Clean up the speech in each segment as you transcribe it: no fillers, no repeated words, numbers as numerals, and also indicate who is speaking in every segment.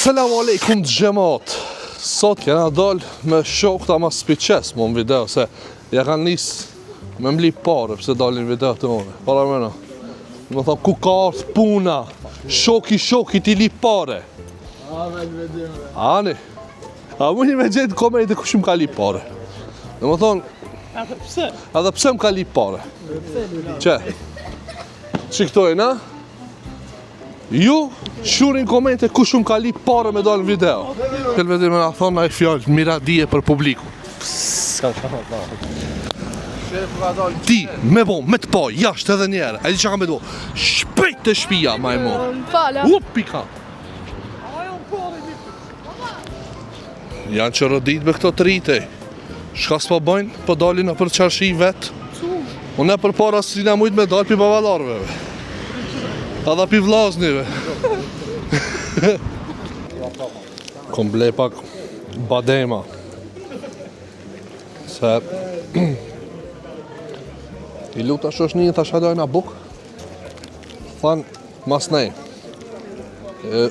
Speaker 1: Selamu alaikum xhamat. Sot kena dal me shokta ma spiqes më në video se ja kanë nis me mli pare pse dalin video të une. Para mëna. Më thonë ku ka ardhë puna. Shoki ti li pare. Ani. A mëni me gjetë komejtë kush më ka li pare. Dhe më thonë edhe pse më ka li pare. Që? Që këto e na? Ju shurin komente kush më ka li pare me dalë në video. Helveti me na thonë na i fjallë miradije për publiku. Ti, me bo, me të pa, jashtë edhe njerë. E di që ka me do? Shpejt të shpia, majmo. Pika. Janë që rëdit me këto të rritej. Shka s'pa bojnë, po dalin në për qarshi vetë. Unë e për para si na mujtë me dalë pi bavalarve. Adha pi vlaznive. Kom ble pak badema. Se i luta shoshnin tha shadojna buk. Than mas nej.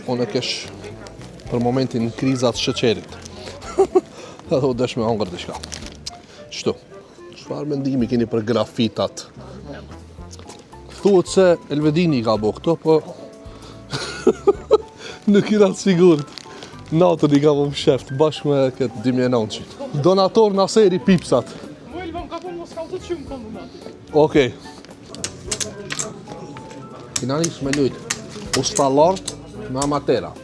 Speaker 1: Unë e kesh për momentin krizat shëqerit. Edhe u desh me hongër diçka. Shtu. Çfarë mendimi keni për grafitat? Thuhet se Elvedini ka bo këto, po nuk i ratë sigurt. Natën i ka bo sheft, bashkë me këtë 2009. Donator Naseri Pipsat. Okej. Finalis me lujt. Ustalart me amatera.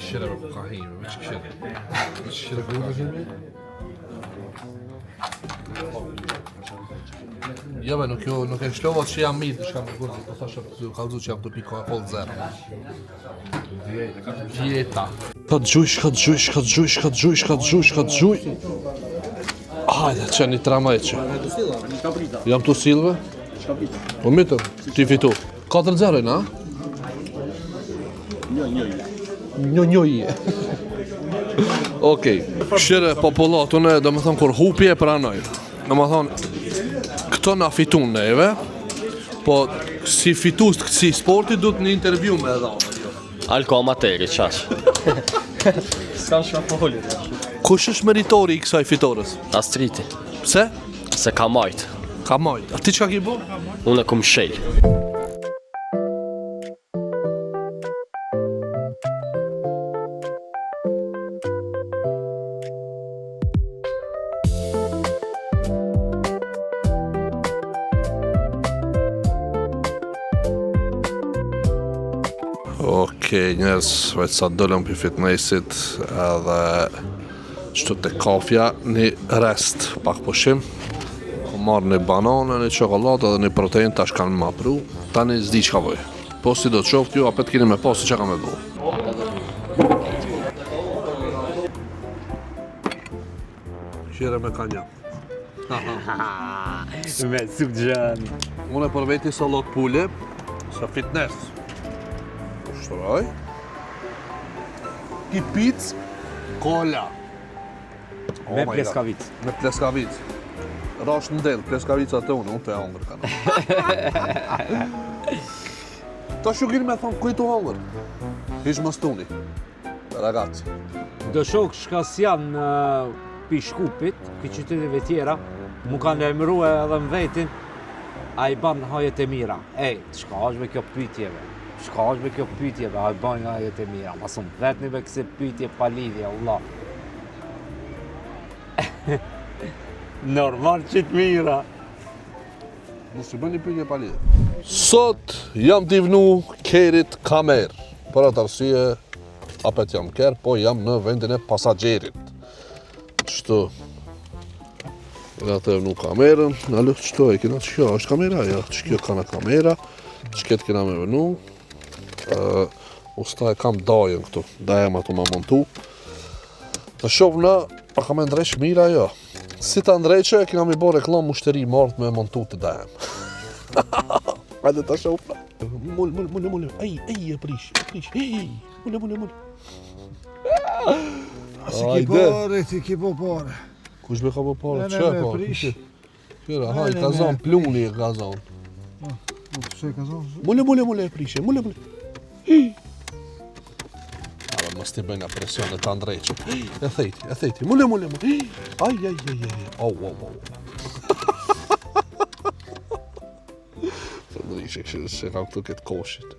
Speaker 1: Këshire për kahime, me që këshire? Me që këshire për kahime? Jo be, nuk e shlovat që jam mirë të shkam për kurdi, po thashë të kalzu që jam të piko e hold zero. Dieta. Ka të gjuj. Hajde, që një trama e që. Jam të silve? Po mitër, ti fitu. 4-0, na? Njoj. Okej. Këshire popullatun e, do me thonë, kur hupje e pranoj. Do me thonë, këto na fitun neve, po si fitus të kësi sporti du të një intervju me edhe.
Speaker 2: Alko amateri, qash. S'kan shafoli.
Speaker 1: Kush është meritori i kësaj fitores?
Speaker 2: Astriti.
Speaker 1: Pse?
Speaker 2: Se ka majt.
Speaker 1: Ka majt. A ti që ka ki bo?
Speaker 2: Unë e kum shel.
Speaker 1: Okej, njerës, veç sa dëllëm për fitnessit edhe qëtu të kafja, një rest pak pushim. Marrë një banane, një çokoladë edhe një protein, tash kanë ma pru. Tani zdi që ka voj. Po si do të qoftë ju, apet kini me pasu që ka me bo. Qire me kanja.
Speaker 2: Me sukxan.
Speaker 1: Unë e për veti sallat pule, sa fitness. Ushtroj. Kipic, kola.
Speaker 2: Me pleskavic.
Speaker 1: Me pleskavic. Rash në del, pleskavica të unë të e hongër kanë. Ta shukini me thonë, kujtu hongër? Hish më stuni. Ragazzi.
Speaker 3: Do shok shka s'jan në Pishkupit, këtë qyteteve tjera, mu kanë emrua edhe më vetin, a i ban hajet e mira. Ej, shka është me kjo pytjeve? Shka është me kjo pytjeve? A i ban hajet e mira? Masum, vetëni me këse pytje pa lidhje, Allah. Normal që të mira.
Speaker 1: Mos i bëni pyetje pa lidhje. Sot jam t'i vnu kerit kamer. Për atë arsye, apet jam ker, po jam në vendin e pasagjerit. Qëto, të vnu kamerën, në lëhë qëto e kina, që kjo është kamera, ja, që kjo ka në kamera, që këtë kina me vnu. Usta e kam dajën këtu, dajem ato ma montu. Të shovë në, a kam e ndreq mira, jo. Si të ndreqe, kina mi bo reklam mushteri martë me montu të dajem. Hajde të shovë. Mulle, ej, e prish, ej, mulle.
Speaker 4: Si ki pare, ti ki po pare.
Speaker 1: Kush be ka po pare,
Speaker 4: Ne,
Speaker 1: që
Speaker 4: me
Speaker 1: po?
Speaker 4: prish.
Speaker 1: Kjera, haj, ka zon, pluni e ka zon.
Speaker 4: Se ka zonë.
Speaker 1: Mulle, prishe, mulle. ti bëjna presionet të Andrejqe. E thejti. Mule. Aj. Au. Andrejqe, që kam këtu këtë koshit.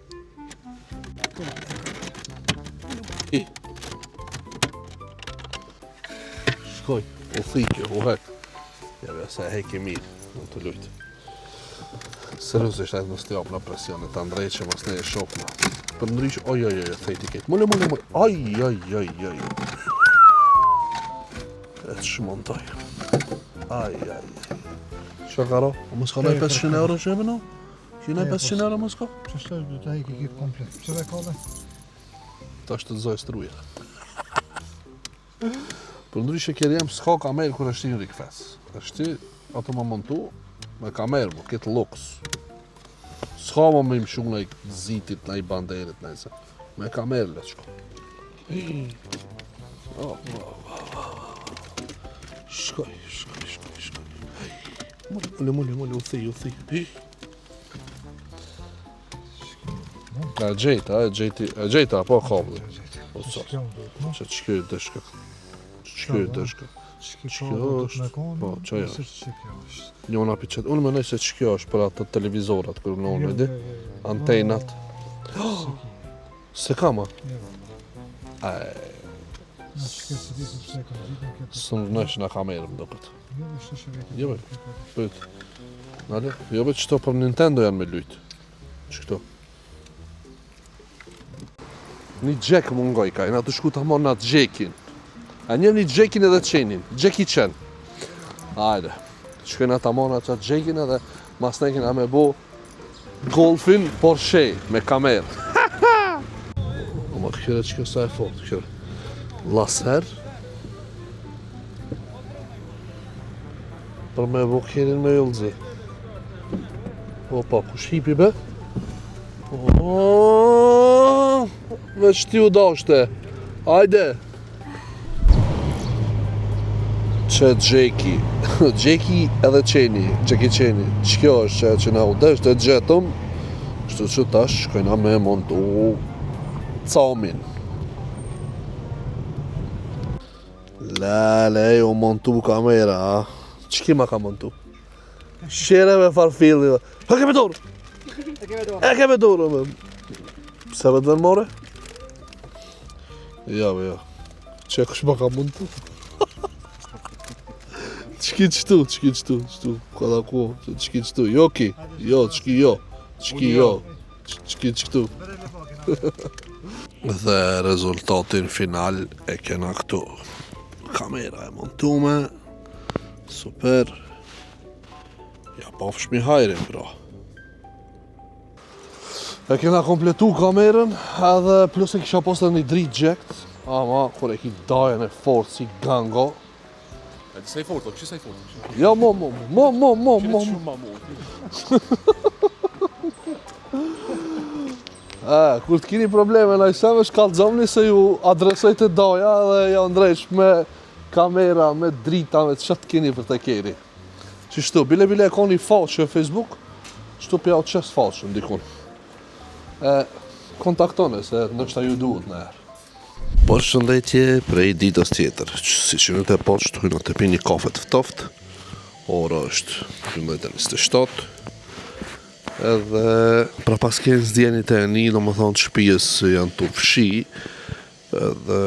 Speaker 1: Shkoj, u thikje, u hek. Jave, se hek i mirë, në të lujtë. Seriosisht, nësë të japë në presionet të Andrejqe, mas ne e shokna. Për ndryqë, oj, thejti ketë. Mule. Aj. E të shmontoj. Aj. Qa karo? O më s'ka nëj 500 euro që jemi no? Që nëj 500 euro më s'ka?
Speaker 4: Që shtë du të heki kitë komplet. Që dhe ka dhe?
Speaker 1: Ta është të zoj struja. Për ndryqë kjerë jem s'ka kamerë kër është i në rikfes. është ti, ato më montu, me kamerë më, këtë luks. S'ka më me më shumë në i zitit, në i banderit, nëjse. Me kamerë le të shko. Shkoj. Mule, u thi. E gjejta, po kabli. Po sa, që të shkjoj dëshka. Po, që ja është. Njona për qëtë, unë menoj se që kjo është për atë televizorat, kërë në unë, di? Antenat. Se kama? Së nësh në kamerë më do këtë. Jo, pëtë. Nale? Jo, pëtë qëto për Nintendo janë me lujtë. Qëto. Një gjek më ngoj ka, na të shku të amon në atë gjekin. A njëm një gjekin edhe qenin, gjeki qenë. Ajde, shkojna të amon atë gjekin edhe mas ne kena me bo golfin Porsche me kamerë. O ma këre që kjo sa e fort, këre. Laser. Për me bo kjerin me jullëzi. Opa, kush hipi be? Veç ti u dashte. Ajde. Që Gjeki. Gjeki edhe qeni. Gjeki qeni. Që kjo është që na u desh të gjetëm. Kështu që tash shkojna me montu camin. Lale, u montu kamera. Që ki ma ka montu? Shere me farfili. E keme dorë! E keme dorë, me. Se vetë dhe në more? Ja. Që kush ma ka montu? Qki qëtu? Ka da ku? Qki qëtu? Jo ki? Jo, qki jo? Qki qëtu? Dhe rezultatin final e kena këtu. Kamera e montume. Super. Ja pafsh mi hajrin, pra. E kena kompletu kamerën, edhe plus e kisha posta një dritë gjekt. Ama, kur e ki dajen e fort si gango.
Speaker 5: E di sej fort, që sej fort?
Speaker 1: Ja, mo. Kur të kini probleme në iseme, shkallëzomni se ju adresoj të daja dhe ja ndrejsh me kamera, me drita, me që të kini për të keri. Qështu, bile e ka një faqë në Facebook, qështu pja o qes faqë ndikun. Kontaktone se nështë a ju duhet në erë. Përshëndetje prej ditës tjetër, si që në të poqtë, hynë të pi një kafe të ftoft, ora është 12:27, edhe pra pas kënë zdjenit e një, do më thonë të shpijës janë të fshi, edhe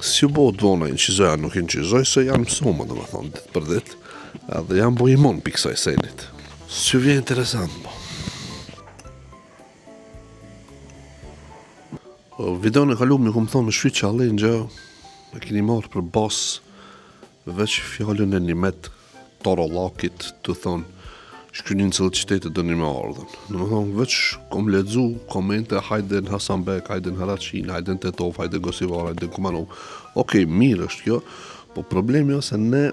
Speaker 1: si u bo dvonajnë qizoja, nuk i në qizoj, se janë mësumë, do më thonë, ditë për ditë, edhe janë bo imun për kësaj senit. Si u vjen interesant, bo. Video në kalum një këmë thonë me shri challenge, e kini marrë për bas veç fjallën e një met Torolakit të thonë shkrynin cëllë qytetet dhe një me ardhen. Në më thonë veç kom ledzu komente hajden Hasanbek, hajden Haraqin, hajden Tetov, hajden Gosivar, hajden Kumanov. Okej, mirë është kjo, po problemi është se ne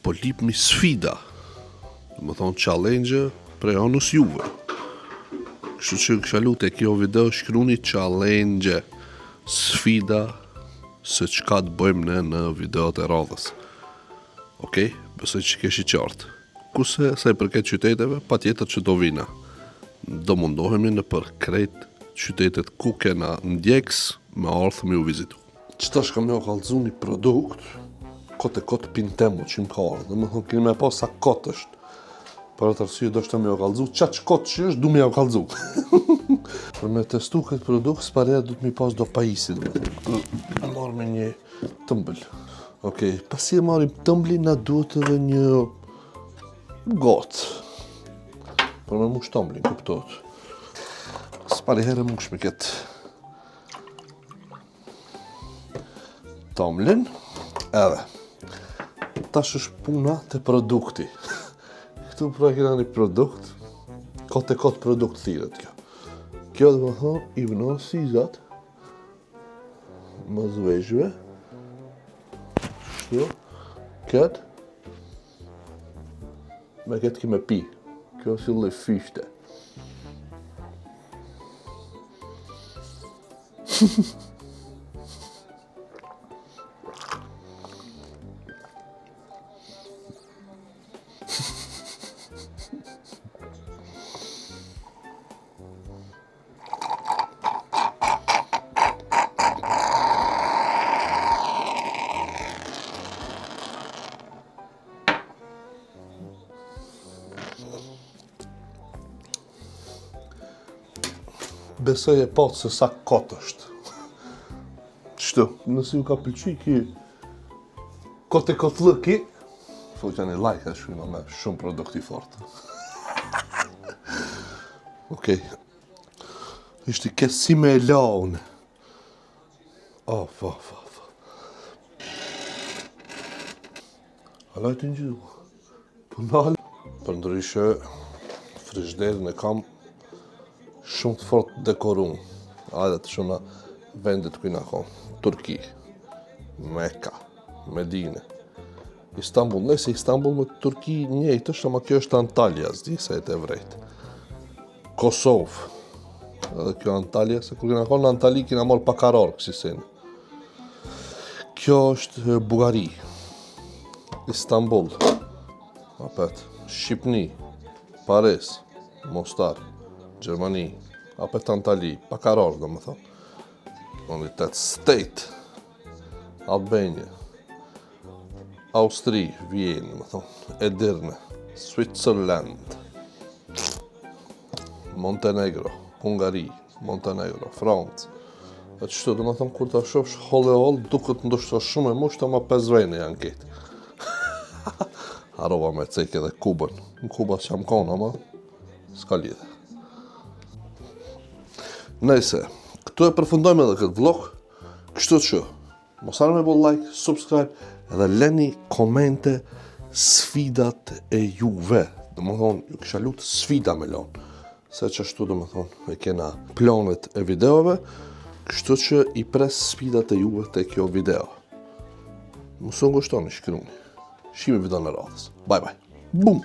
Speaker 1: po lipmi sfida. Në më thonë challenge prej anus juve. Kështu që kësha lutë e kjo video shkruni challenge, sfida se qka të bëjmë ne në videot e radhës. Okej? Besoj që keshi qartë. Kuse se i përket qyteteve, pa tjetër që do vina. Do mundohemi në për krejt qytetet ku kena ndjeks me ardhë me ju vizitu. Qëta shka me o kalëzu një produkt, kote pintemu që më ka ardhë, dhe më thonë kini me pa sa kote është. Për atë arsye do shta me o kalëzu, qa që kote që është, du me o kalëzu. Për me testu këtë produkt, s'pareja du të mi pas do pajisi, dhe me thonë. Marrë me një tëmbël. Okej, pasi e marrim tëmblin, na duhet edhe një gotë. Për me mush tëmblin, kuptot. S'pari herë mush me këtë tëmblin, edhe. Tash është puna të produkti. Këtu pra kena një produkt, kote produkt thiret kjo. Kjo dhe më thonë, i vënon sizat, më zvejshve, shtu, këtë, me këtë kime pi, kjo si lloj fyshte. Besoj e patë se sa kotë është. Qështu, nësi ju ka pëlqy ki kote lëki, foqja një like e shujma me shumë produkti fort. Okej. Ishte këtë si me e laune. Halajtë në gjithu. Punale. Për ndryshe, frizhderin e kam shumë të fort dekorum. Ajde të shuna vendet kujna kom. Turki, Mekka, Medine, Istanbul. Nëse Istanbul me Turki njëjtë është, ama kjo është Antalya, s'di se e të vrejt. Kosovë. Edhe kjo Antalya, se kur kina konë në Antali, kina morë pakaror kësi senë. Kjo është Bugari, Istanbul, Shqipni, Paris, Mostar, Gjermani, apet Antali, pakaror dhe më thonë. United State, Albania, Austri, Vjenë, më thonë, Edirne, Switzerland, Montenegro, Hungari, Montenegro, Francë. E qështu, dhe më thonë, kur të shofsh holle, duket ndoshta shumë e mushtë, ama 5 vejnë janë ketë. Harova me cek edhe Kubën. Në Kuba që jam konë, ama s'ka lidhe. Nëjse, këtu e përfundojmë edhe këtë vlog, kështu që, mos harroni me bo like, subscribe, edhe leni komente sfidat e juve. Dhe më thonë, ju kisha lutë sfida me lonë, se që ashtu dhe më thonë, e kena planet e videove, kështu që i pres sfidat e juve të kjo video. Mësë ngushtoni, shkruni. Shimi video në radhës. Bye bye. Bum!